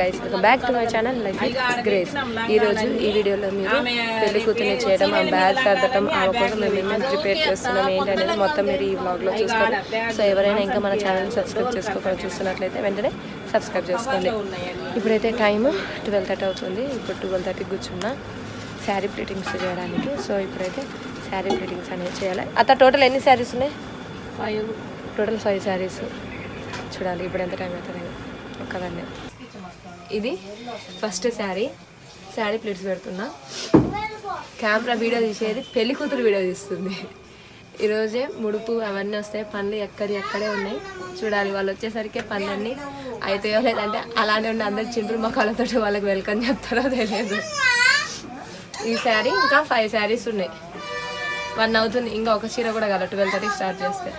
Guys, welcome back to my channel life with grace. ఈరోజు ఈ వీడియోలో మీరు పెళ్లి కూతుర్ని చేయడం, ఆ బ్యాగ్ సర్దటం, ఆమె కోసం మేము ఏమేమి ప్రిపేర్ చేస్తున్నాం ఏంటి అనేది మొత్తం మీరు ఈ వ్లాగ్లో చూస్తారు. సో ఎవరైనా ఇంకా మన ఛానల్ని సబ్స్క్రైబ్ చేసుకోకుండా చూస్తున్నట్లయితే వెంటనే సబ్స్క్రైబ్ చేసుకోండి. ఇప్పుడైతే టైము 12:30 అవుతుంది. ఇప్పుడు 12:30 కూర్చున్నా శారీ ప్లీటింగ్స్ చేయడానికి. సో ఇప్పుడైతే శారీ ప్లీటింగ్స్ అనేది చేయాలి. టోటల్ ఎన్ని శారీస్ ఉన్నాయి? 5. టోటల్ 5 శారీస్. చూడాలి ఇప్పుడు ఎంత టైం అవుతుంది. ఒక్కదాన్ని. ఇది ఫస్ట్ శారీ ప్లేట్స్ పెడుతున్నా. కెమెరా వీడియో తీసేది పెళ్లి కూతురు వీడియో తీస్తుంది. ఈరోజే ముడుపు అవన్నీ వస్తాయి. పనులు ఎక్కడే ఉన్నాయి. చూడాలి వాళ్ళు వచ్చేసరికి పనులన్నీ అయితాయో లేదంటే అలానే ఉండి అందరు చింపులు మొక్కలతో వాళ్ళకి వెల్కమ్ చెప్తారో తెలియదు. ఈ శారీ ఇంకా 5 శారీస్ ఉన్నాయి. 1 అవుతుంది. ఇంకా ఒక చీర కూడా కాదు. 12:30 స్టార్ట్ చేస్తే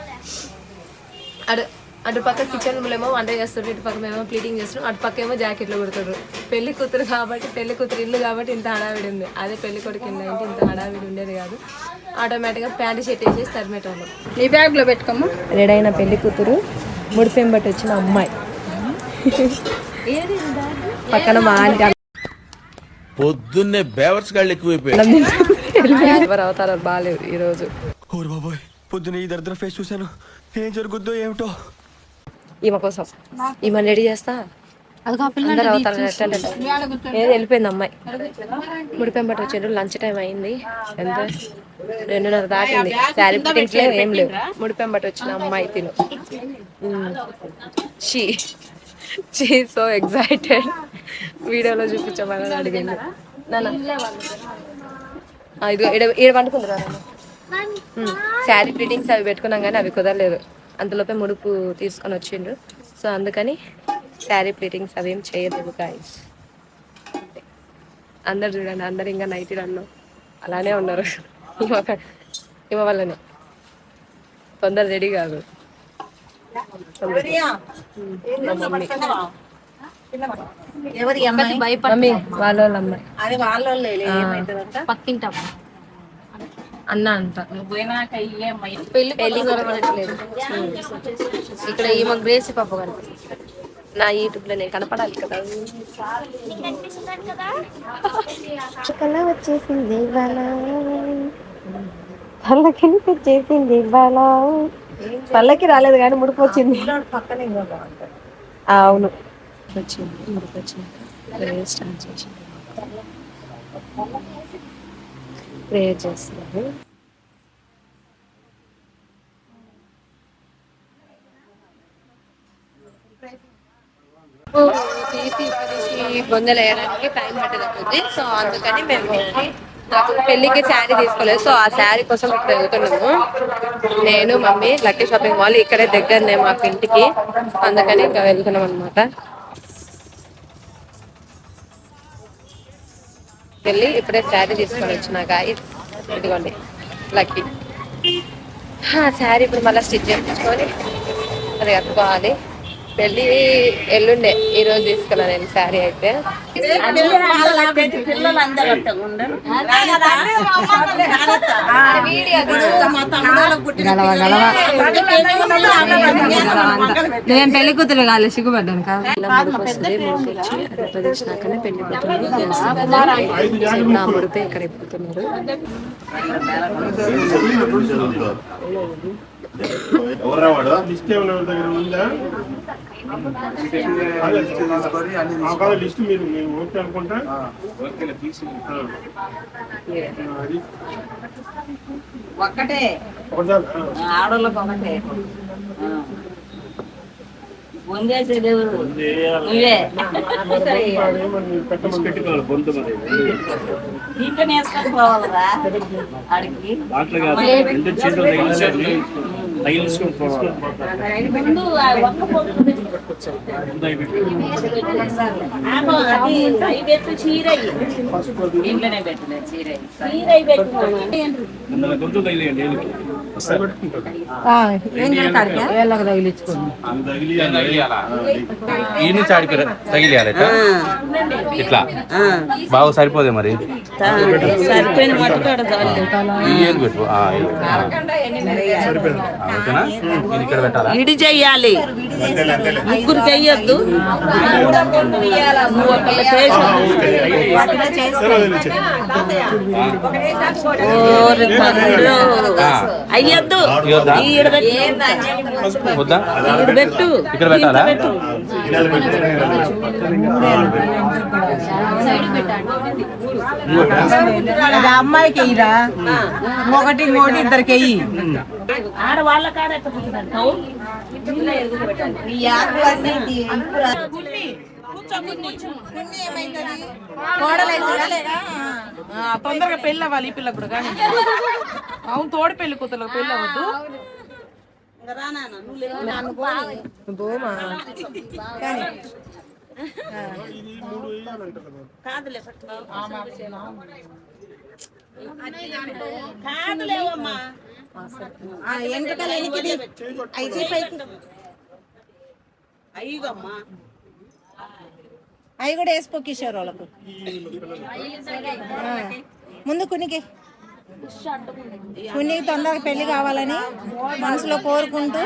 అటు పక్క కిచెన్ రూమ్లో ఏమో వంట చేస్తారు, ఇటు పక్క ఏమో ప్లీటింగ్ చేస్తారు, అటు పక్క ఏమో జాకెట్లు కుడతారు. పెళ్లి కూతురు కాబట్టి, పెళ్లి కూతురు ఇల్లు కాబట్టి ఇంత హడావిడి ఉంది. అదే పెళ్లి కొడుకు ఇల్లు అంటే ఇంత హడావిడి ఉండేది కాదు. ఆటోమేటిక్గా ప్యాంటు షర్ట్ వేసేసి తరిమేటోళ్ళు. ఈ బ్యాగ్లో పెట్టుకోము. రెడీ అయిన పెళ్లి కూతురు, ముడిపెంబట్టి వచ్చిన అమ్మాయి పక్కన మా ఆంటీ. పొద్దున్నే బేవర్స్ గాళ్ళు ఎక్కువైపోయాయి. ఎవరు అవతారాలు బాగాలేవు ఈరోజు. బాబోయ్, పొద్దున్న ఈ దరిద్ర ఫేస్ చూశాను. ఏం జరుగుద్దో ఏమిటో. ఈమె కోసం ఈమె రెడీ చేస్తా. అందరు అవతారాలు వెళ్ళిపోయింది అమ్మాయి. ముడిపెంబట్టి వచ్చాడు. లంచ్ టైం అయింది. ఎంత 2:30 దాటింది. శారీ ఫిట్టింగ్స్ లేవు, ఏం లేవు. ముడిపెంబట్టి వచ్చిన అమ్మాయి తిను. She so excited. వీడియోలో చూపించమని అడిగింది. ఇదిగో ఈడ పండుకుంది రా. శారీ ఫిట్టింగ్స్ అవి పెట్టుకున్నాం కానీ అవి కుదరలేదు. అంతలోపే ముడుపు తీసుకొని వచ్చిండ్రు. సో అందుకని శారీ ప్లీటింగ్స్ అవి ఏం చేయలేదు గాయ్స్. అందరు చూడండి, అందరు ఇంకా నైటీలలో అలానే ఉన్నారు. ఇవ వల్లనే తొందర రెడీ కాదు. మమ్మీ వాళ్ళ అమ్మాయి పక్కింటా అన్న అంట. పెళ్లి కనపడట్లేదు. ఇక్కడ ఈమె గ్రేసి పాప కనిపిస్తుంది. నా యూట్యూబ్లో నేను కనపడాలి కదా. వచ్చేసింది పళ్ళకి ఇవాళ. పళ్ళకి రాలేదు కానీ ముడుపు వచ్చింది. అవును వచ్చింది, ముడుపు వచ్చింది. స్టార్ట్ చేసింది, ప్రేయర్ చేస్తున్నారు. తీసి బొందలు వేయడానికి టైం పట్టకపోతుంది. సో అందుకని మేము నాకు పెళ్ళికి శారీ తీసుకోలేదు. సో ఆ శారీ కోసం ఇప్పుడు వెళ్తున్నాము. నేను మమ్మీ లక్కీ షాపింగ్ మాల్ ఇక్కడే దగ్గరనే మాకు ఇంటికి. అందుకని ఇంకా వెళ్తున్నాం అనమాట. వెళ్ళి ఇప్పుడే శారీ తీసుకొని వచ్చినాక ఇదిగోండి లక్కీ శారీ. ఇప్పుడు మళ్ళీ స్టిచ్ చేయించుకొని అది కట్టుకోవాలి. పెళ్ళి ఎల్లుండే, ఈరోజు తీసుకున్నా నేను శారీ. అయితే నేను పెళ్లి కూతురు కాలేదు, సిగ్గుపడ్డాను. ప్రదర్శనాకనే పెళ్లి కూతురు చేస్తున్నారు. నా ముడిపై ఇక్కడ అయిపోతున్నారు. లిస్ట్ మీరు ఓకే అనుకుంటా. ఒక్కటే ఆడోళ్ళకి ఒకటే. పొందేసేది నువ్వే. దీంట్లో వేసుకొని పోవాలరా ఆడికి. ముందు పెట్టు చీర ఇంట్లోనే పెట్టలేదు. చీర ఈ నుంచి ఆడికి తగిలియాలి. ఇట్లా బాగా సరిపోదే మరి. సరిపోయిన మట్టుకు పెట్టు. ఓకేనా? ఇది ఇక్కడ పెట్టాలా? విడి చెయ్యాలి, ముగ్గురు చెయ్యొద్దు. అయ్యొద్దు, వద్దా? పెట్టు, ఇక్కడ పెట్టాలా? అమ్మాయికి వెయ్యిరా, ఒకటి ఇంకోటి ఇద్దరికి వెయ్యి. ఆడవాళ్ళ కాడ తొందరగా పెళ్ళి అవ్వాలి ఈ పిల్ల కూడా కానీ. అవును, తోడు పెళ్లి కూతురు పెళ్ళి అవ్వద్దు. అవి కూడా వేసుకో కిషోర్ వాళ్ళకు. ముందు కునికి తొందరగా పెళ్లి కావాలని మనసులో కోరుకుంటూ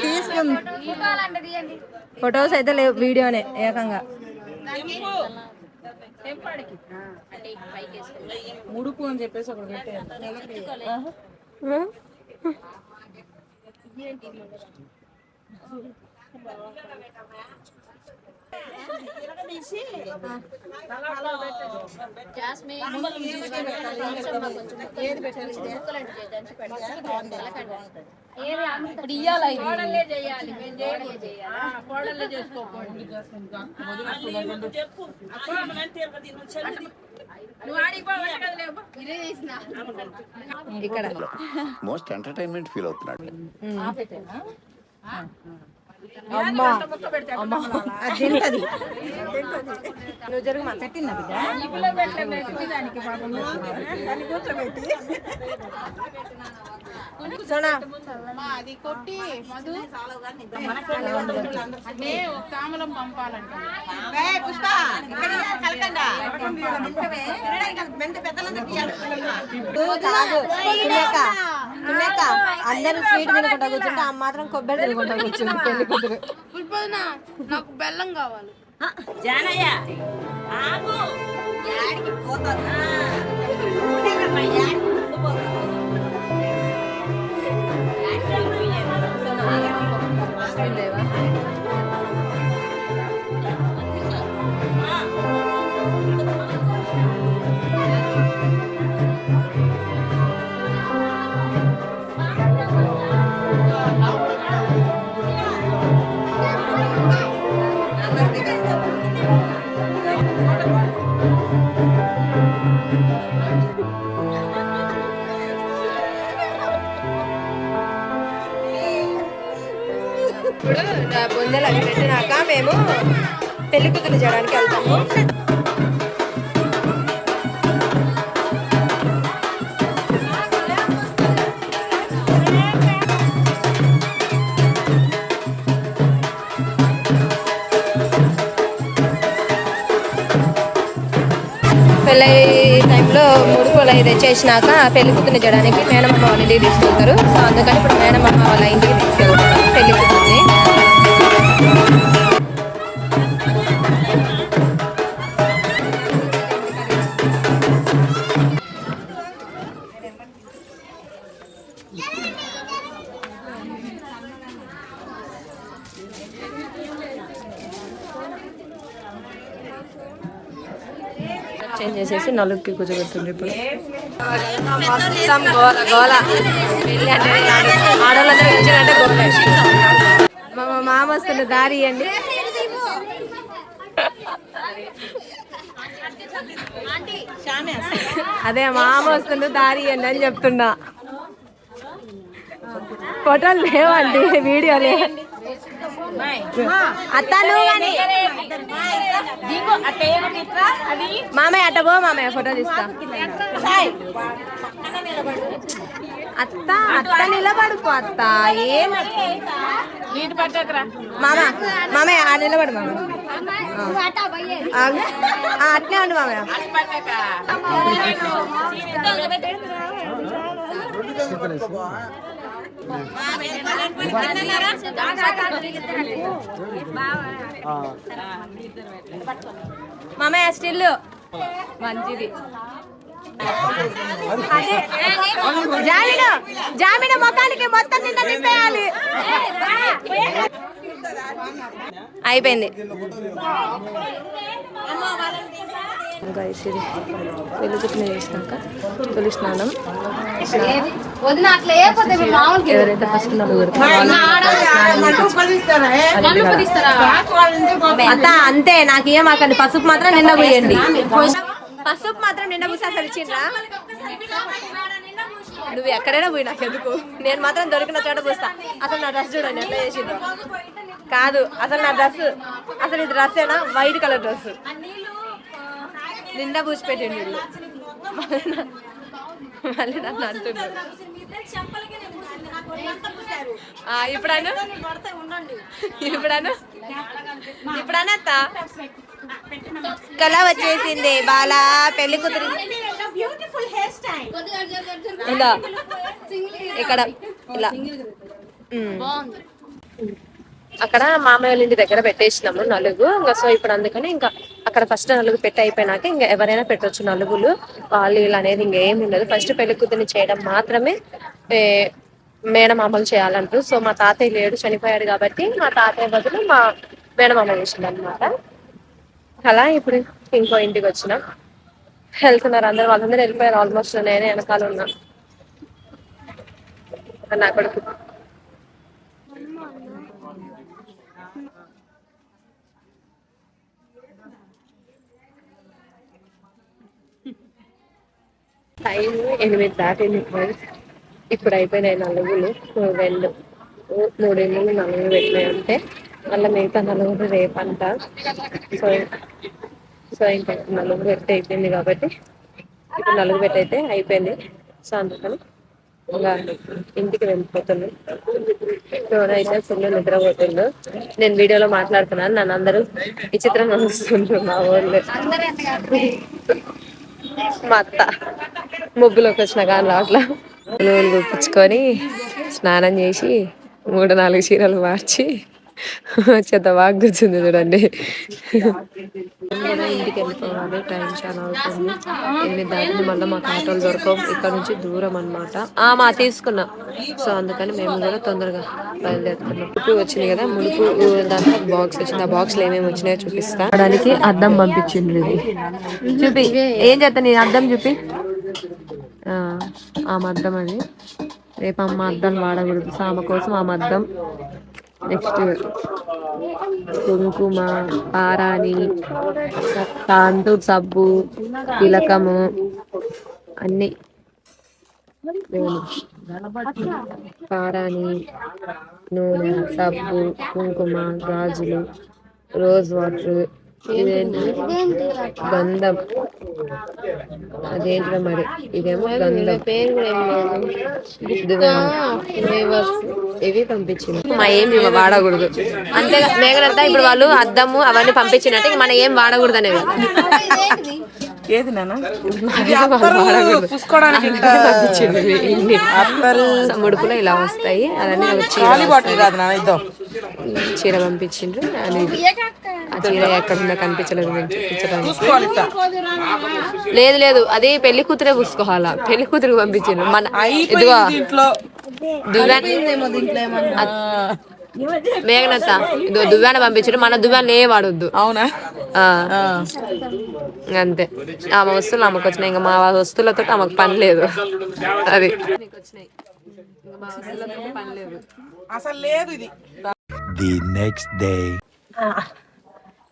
తీసుకుంది. ఫొటోస్ అయితే లేవు, వీడియోనే ఏకంగా. ముడుపు అని చెప్పేసి ఒకటి పెట్టారు. ఇక్కడ మోస్ట్ ఎంటర్టైన్మెంట్ ఫీల్ అవుతున్నాడు. అమ్మా అమ్మా అది తింటది. నువ్వు జరుగు మా పెట్టిందా బిడ్డ? అది కొట్టి మధు కామలం పంపాలంట. అందరూ స్వీట్ తినకుండా కూర్చుంటే ఆ మాత్రం కొబ్బరి తినకుండా కూర్చుంది పెళ్లి కూతురు. నాకు బెల్లం కావాలి. జానయ్య ఆగు, యాడికి పోతావు? ఇప్పుడు బొందెలు అవి పెట్టినాక మేము పెళ్లి కూతురు చేయడానికి వెళ్తాము. పెళ్ళి టైంలో ముడుపులు అయితే చేసినాక పెళ్లి కూతుర్ని చేయడానికి మేనమామ వాళ్ళ ఇంటికి తీసుకెళ్తారు. సో అందుకని ఇప్పుడు మేనమామ వాళ్ళ ఇంటికి తీసుకెళ్తారు పెళ్లి కూతుర్ని. చేంజ్ చేసేసి నలుగురికి కూర్చోబెడుతుంది. ఇప్పుడు మొత్తం గోల గోల. పెళ్ళి అంటే ఆడవాళ్ళందరూ కూర్చోనంటే గోల. మా మామ వస్తున్న దారి ఇవ్వండి. అదే మామ వస్తుండే దారి ఇవ్వండి అని చెప్తున్నా. ఫోటోలు లేవండి, వీడియోలే. అత్తను మామయ్య అట్ట పో, మామయ్య ఫోటో తీస్తా. అత్త అత్త నిలబడుకో అత్త. ఏం మామ మామయ్య ఆ నిలబడు మామ. అట్లే ఉండు మామయ్య. మామయ్య స్టిల్ మంచిది. జామీన మొత్తానికి మొత్తం నిండా నింపేయాలి. అయిపోయింది. ఇది వెలుగుతున్న చేసినాక తొలి స్నానం. ఎవరైతే ఫస్ట్ అత్త అంతే, నాకేం అక్కడ పసుపు మాత్రం నిండా పోయండి. పసుపు మాత్రం నిండా పూసి అసలు ఇచ్చిండ్రా? నువ్వు ఎక్కడైనా పోయి నాకెందుకు, నేను మాత్రం దొరికిన చోట పూస్తా. అసలు నా డ్రెస్ చూడండి ఎట్లా చేసిండ్రు. కాదు అసలు నా డ్రెస్, అసలు ఇది డ్రెస్ ఏనా? వైట్ కలర్ డ్రెస్ నిండా పూసి పెట్టండి వీళ్ళు. మళ్ళీ నన్ను అంటున్నారు. ఇప్పుడను అత్త కళ వచ్చేసింది. బాలా పెళ్లి కూతురు ఇక్కడ ఇలా అక్కడ మామయ్య వాళ్ళ ఇంటి దగ్గర పెట్టేసినాము నలుగు. ఇంకా సో ఇప్పుడు అందుకని ఇంకా అక్కడ ఫస్ట్ నలుగు పెట్టి అయిపోయినాక ఇంకా ఎవరైనా పెట్టొచ్చు నలుగులు. వాళ్ళు ఇలా అనేది ఇంకేం ఉండదు. ఫస్ట్ పెళ్లి కూతుర్ని చేయడం మాత్రమే మేనమామలు చేయాలంటారు. సో మా తాతయ్య లేడు, చనిపోయాడు కాబట్టి మా తాతయ్య బదులు మా మేనమామ చేసింది అనమాట. అలా ఇప్పుడు ఇంకో ఇంటికి వచ్చినాం. వెళ్తున్నారు అందరు, వాళ్ళందరూ వెళ్ళిపోయారు ఆల్మోస్ట్. నేనే వెనకాల ఉన్నా. నా కొడుకు టైం 8 దాటింది. ఇప్పుడు అయిపోయినాయి నలుగులు. 3 ఇళ్ళు నలుగులు పెట్టినాయి అంటే మళ్ళీ మిగతా నలుగురు రేపంట. సో ఇంకా నలుగురు పెట్టి అయిపోయింది కాబట్టి ఇప్పుడు నలుగు పెట్టి అయితే అయిపోయింది. సో అందుకని ఇంకా ఇంటికి వెళ్ళిపోతున్నాను. అయితే ఫుల్ నిద్రపోతుండు. నేను వీడియోలో మాట్లాడుతున్నాను, నన్ను అందరూ విచిత్రంగా చూస్తుండ్రు మా ఊళ్ళో. మా అత్త ముగ్గులోకి వచ్చిన కానీ అట్లా నూనె గుప్పించుకొని స్నానం చేసి 3-4 చీరలు మార్చి చెత్త బాగా కూర్చుంది చూడండి. ఇంటికి వెళ్ళిపోవాలి, టైం చాలా అవుతుంది. 8 దాటింది. మళ్ళీ మాకు ఆటోలు దొరకవు, ఇక్కడ నుంచి దూరం అనమాట. మా తీసుకున్నాం. సో అందుకని మేము కూడా తొందరగా బయలుదేరుతున్నాం. ముడుపు వచ్చింది కదా, ముడుపు దాంట్లో బాక్స్ వచ్చింది. ఆ బాక్స్ లో ఏమేమి వచ్చినాయో చూపిస్తా. దానికి అద్దం పంపించింది. ఇది చూపి ఏం చేస్తా, నీ అద్దం చూపి. ఆమె అద్దం అది. రేపు అమ్మ అద్దం వాడకూడదు, సో ఆమె కోసం ఆమె అద్దం. నెక్స్ట్ కుంకుమ, పారాని, తాంతు సబ్బు, తిలకము అన్ని. పారాని, నూనె, సబ్బు, కుంకుమ, గాజులు, రోజ్ వాటర్, ఇదేంటి గంధం, అదేంటో మరి ఇదేమో గంధం, ఇవి పంపించింది. మా ఏమి వాడకూడదు అంతే మేఘనంతా. ఇప్పుడు వాళ్ళు అద్దము అవన్నీ పంపించినట్టు ఇంక మనం ఏం వాడకూడదు అనేవి. ఏది నాన్న చూసుకోవడానికి ముడుపులో ఇలా వస్తాయి. అవన్నీ చీర పంపించిండ్రు. ఆ చీర ఎక్కడుందో కనిపించలేదు. లేదు అది పెళ్లి కూతురే పూసుకోవాలా. పెళ్లి కూతురికి పంపించిండ్రు. మన ఇదిగో మేఘనత్త ఇదిగో దువ్వాన పంపించారు. మన దువ్వాన ఏ వాడొద్దు. అవునా? అంతే. ఆమె వస్తువులు ఆమెకు వచ్చినాయి. ఇంకా మా వస్తువులతో ఆమెకు పని లేదు. అది అసలు లేదు. ఇది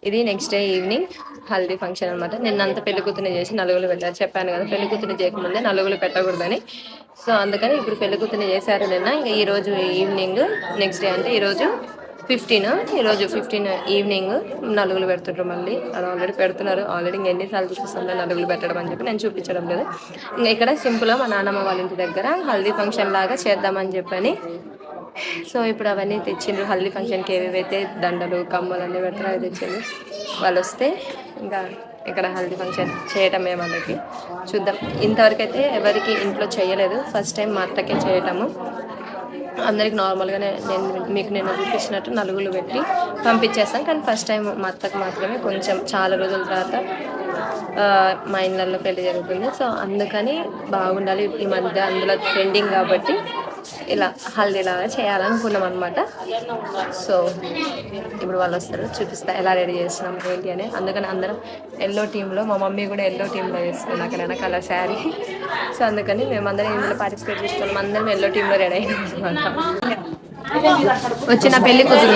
ఇది next day evening haldi function అనమాట. నిన్నంతా పెళ్లి కూతుర్ని చేసి నలుగులు పెట్టారు. చెప్పాను కదా పెళ్లి కూతుర్ని చేయకముందే నలుగులు పెట్టకూడదని. సో అందుకని ఇప్పుడు పెళ్లి కూతుర్ని చేశారు నిన్న. ఇంకా ఈ రోజు ఈవినింగ్, నెక్స్ట్ డే అంటే ఈరోజు 15 ఈవినింగ్ నలుగులు పెడుతుంటారు. మళ్ళీ అది ఆల్రెడీ పెడుతున్నారు. ఆల్రెడీ ఎన్నిసార్లు చూపిస్తుందో నలుగులు పెట్టడం అని చెప్పి నేను చూపించడం లేదు. ఇంకా ఇక్కడ సింపుల్గా మా నాన్నమ్మ వాళ్ళ ఇంటి దగ్గర హల్దీ ఫంక్షన్ లాగా చేద్దామని చెప్పని. సో ఇప్పుడు అవన్నీ తెచ్చిండ్రు. హల్దీ ఫంక్షన్కి ఏవేవైతే దండలు, కమ్మలు అన్నీ పెడతారో అవి తెచ్చిండ్రు. వాళ్ళు వస్తే ఇంకా ఇక్కడ హల్దీ ఫంక్షన్ చేయటమే వాళ్ళకి. చూద్దాం. ఇంతవరకు అయితే ఎవరికి ఇంట్లో చేయలేదు. ఫస్ట్ టైం మా అత్తకే చేయటము. అందరికి నార్మల్గానే నేను చూపించినట్టు నలుగురు పెట్టి పంపించేస్తాను. కానీ ఫస్ట్ టైం మా అత్తకు మాత్రమే కొంచెం చాలా రోజుల తర్వాత మా ఇళ్ళల్లో పెళ్లి జరుగుతుంది. సో అందుకని బాగుండాలి ఈ మధ్య, అందులో ట్రెండింగ్ కాబట్టి ఇలా హల్దీలాగా చేయాలనుకున్నాం అనమాట. సో ఇప్పుడు వాళ్ళు వస్తారు, చూపిస్తా ఎలా రెడీ చేస్తున్నాం ఏంటి అని. అందుకని అందరం ఎల్లో టీంలో, మా మమ్మీ కూడా ఎల్లో టీంలో వేసుకున్నాం అక్కడ కలర్ శారీ. సో అందుకని మేమందరం ఇందులో పార్టిసిపేట్ చేసుకున్నాం, అందరం ఎల్లో టీంలో రెడీ అయినాం అనమాట. వచ్చిన పెళ్లి కూతురు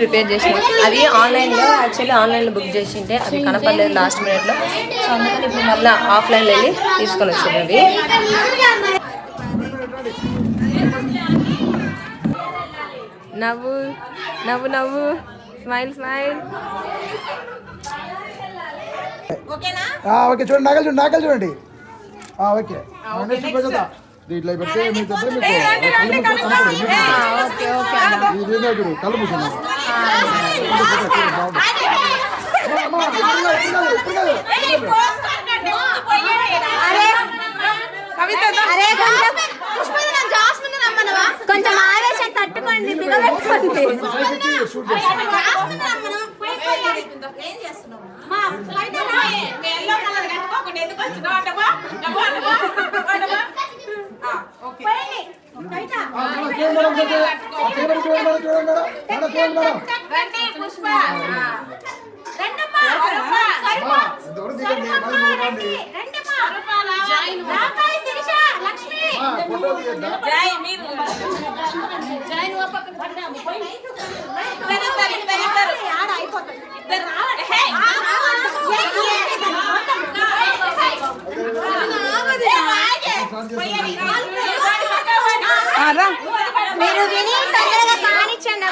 ప్రిపేర్ చేసిన అది ఆన్లైన్లో బుక్ చేసింటే అది కనపడలేదు లాస్ట్ మినిట్లో. సో అందుకని ఇప్పుడు మళ్ళీ ఆఫ్లైన్లో వెళ్ళి తీసుకొని వచ్చింది అవి. నవ్వు నవ్వు నవ్వు, స్మైల్ స్మైల్. ఓకే చూడండి, నాగలు చూడండి. ఓకే ఇట్లా పెడితే మీకు కళ్ళు మూసుకున్నాను. కొంచెం ఆవేశం తట్టుకోండి, మీరు విని తొందరగా కానిచ్చండి.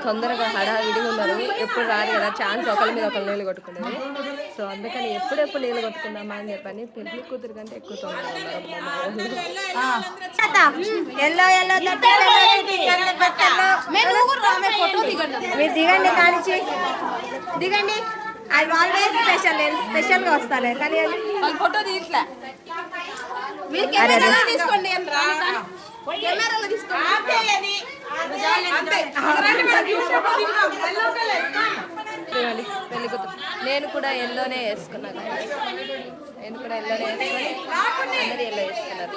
తొందరగా హడావిడిగా ఉన్నారు, ఎప్పుడు రాదు కదా ఛాన్స్, ఒకరి మీద ఒకరు నీళ్ళు కొట్టుకునేది. సో అందుకని ఎప్పుడెప్పుడు నీళ్ళు కొట్టుకుందామా అని చెప్పని పెళ్లి కూతురు కంటే ఎక్కువ తొందరగా మీరు దిగండి, కానిచ్చి దిగండి. అది ఆల్వేస్ స్పెషల్గా వస్తాలే కానీ ఫోటో తీయట్లే. తీసుకోండి, పెళ్లి కూతురు. నేను కూడా ఎల్లోనే వేసుకున్నాను, అందరూ ఎల్లో వేసుకున్నారు.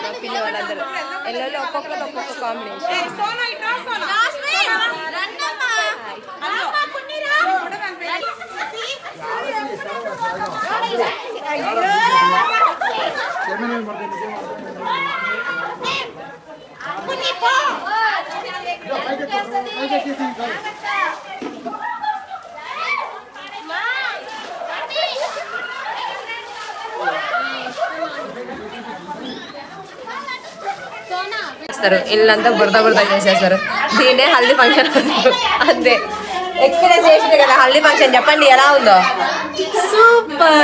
మా పిల్ల వాళ్ళందరూ ఎల్లోలో ఒక్కొక్కరు ఒక్కొక్క కాంబినేషన్. ఇల్లంతా బురద బురద చేసేస్తారు. దీన్నే హల్దీ ఫంక్షన్ అంతే. ఎక్స్పీరియన్స్ చేసింది కదా హల్దీ ఫంక్షన్, చెప్పండి ఎలా ఉందో? సూపర్.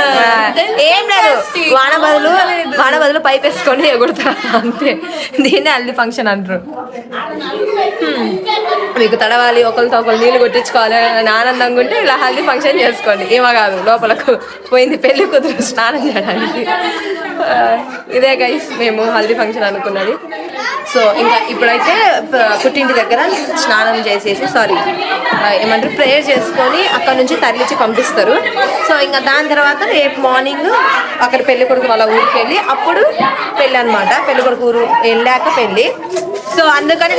ఏం లేదు, వాన బదులు పైప్ వేసుకొని ఎగురుతారు అంతే. దీన్నే హల్దీ ఫంక్షన్ అంటారు. మీకు తడవాలి, ఒకరితో ఒకరు నీళ్ళు కొట్టించుకోవాలి అని ఆనందంగా ఉంటే ఇలా హల్దీ ఫంక్షన్ చేసుకోండి. ఏమో కాదు, లోపలకు పోయింది పెళ్లి కూతురు స్నానం చేయడానికి. ఇదే గైస్ మేము హల్దీ ఫంక్షన్ అనుకున్నది. సో ఇంకా ఇప్పుడైతే పుట్టింటి దగ్గర స్నానం చేసేసి ఏమంటారు ప్రేయర్ చేసుకొని అక్కడ నుంచి తరలించి పంపిస్తారు. సో ఇంకా దాని తర్వాత రేపు మార్నింగ్ అక్కడ పెళ్లి కొడుకు వాళ్ళ ఊరికి వెళ్ళి అప్పుడు పెళ్ళి అనమాట. పెళ్లి కొడుకు ఊరు వెళ్ళాక పెళ్ళి. సో అందుకని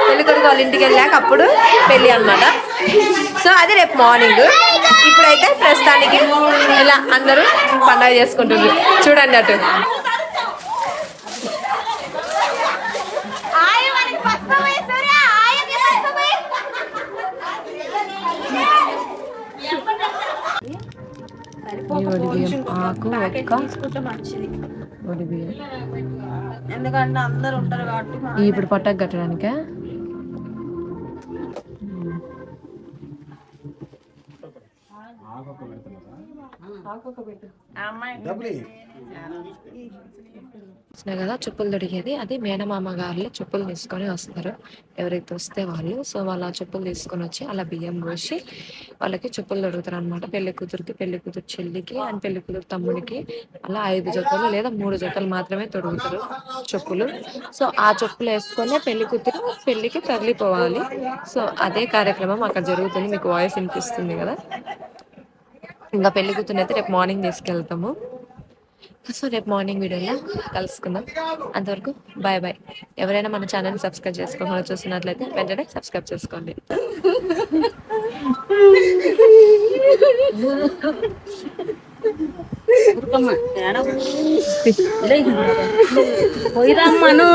పెళ్లి కొడుకు వాళ్ళ ఇంటికి వెళ్ళాక అప్పుడు పెళ్ళి అనమాట. సో అది రేపు మార్నింగ్. ఇప్పుడైతే ప్రస్తుతానికి ఇలా అందరూ పండగ చేసుకుంటుంది చూడండి. అటు ఆకు ఎందుకంటే అందరు ఉంటారు కాబట్టి ఇప్పుడు పట్టకు కట్టడానికే. డబ్బులు చూసినా కదా చెప్పులు దొరికేది, అది మేనమామ గారులు చెప్పులు తీసుకొని వస్తారు ఎవరైతే వస్తే వాళ్ళు. సో వాళ్ళ చెప్పులు తీసుకొని వచ్చి అలా బియ్యం పోసి వాళ్ళకి చెప్పులు దొరుకుతారు అనమాట. పెళ్లి కూతురికి, పెళ్లి కూతురు చెల్లికి అండ్ పెళ్లి కూతురు తమ్ముడికి అలా 5 జతలు లేదా 3 జతలు మాత్రమే తొడుగుతారు చెప్పులు. సో ఆ చెప్పులు వేసుకొని పెళ్లి కూతురు పెళ్లికి తరలిపోవాలి. సో అదే కార్యక్రమం అక్కడ జరుగుతుంది. మీకు వాయిస్ వినిపిస్తుంది కదా. ఇంకా పెళ్లి కూతురు అయితే రేపు మార్నింగ్ తీసుకెళ్తాము. సో రేపు మార్నింగ్ వీడియోలో కలుసుకుందాం. అంతవరకు బాయ్ బాయ్. ఎవరైనా మన ఛానల్ని సబ్స్క్రైబ్ చేసుకోకుండా చూస్తున్నట్లయితే వెంటనే సబ్స్క్రైబ్ చేసుకోండి. పోయిరమ్మను.